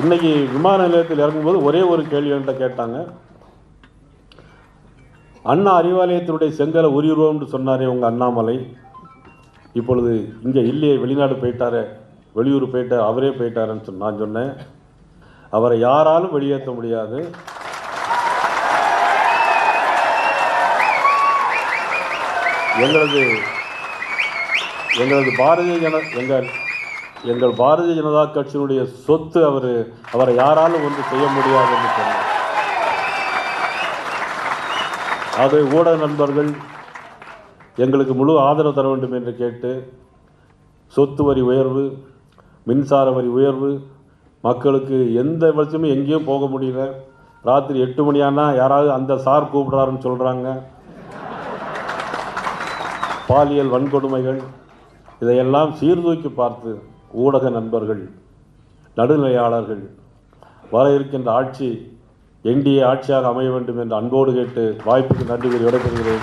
இன்னைக்கு விமான நிலையத்தில் இறங்கும்போது ஒரே ஒரு கேள்வி என்கிட்ட கேட்டாங்க. அண்ணா அறிவாலயத்தினுடைய செங்கலை உரியுருவோம்னு சொன்னாரே உங்கள் அண்ணாமலை, இப்பொழுது இங்கே இல்லையே, வெளிநாடு போயிட்டாரே, வெளியூர் போயிட்டார், அவரே போயிட்டாருன்னு நான் சொன்னேன், அவரை யாராலும் வெளியேற்ற முடியாது. எங்களது எங்கள் பாரதிய ஜனதா கட்சியினுடைய சொத்து அவரை யாராலும் ஒன்று செய்ய முடியாது என்று சொன்னார். அதை ஊடக நண்பர்கள் எங்களுக்கு முழு ஆதரவு தர வேண்டும் என்று கேட்டு, சொத்து வரி உயர்வு, மின்சார வரி உயர்வு, மக்களுக்கு எந்த வருஷமும் எங்கேயும் போக முடியல. ராத்திரி 8 மணி ஆனால் யாராவது அந்த சார் கூப்பிடுறாருன்னு சொல்கிறாங்க. பாலியல் வன்கொடுமைகள், இதையெல்லாம் சீர்தூக்கி பார்த்து ஊடக நண்பர்கள், நடுநிலையாளர்கள் வர இருக்கின்ற ஆட்சி என்டிஏ ஆட்சியாக அமைய வேண்டும் என்று அன்போடு கேட்டு வாய்ப்புக்கு நன்றி கூறி விடைபெறுகிறேன்.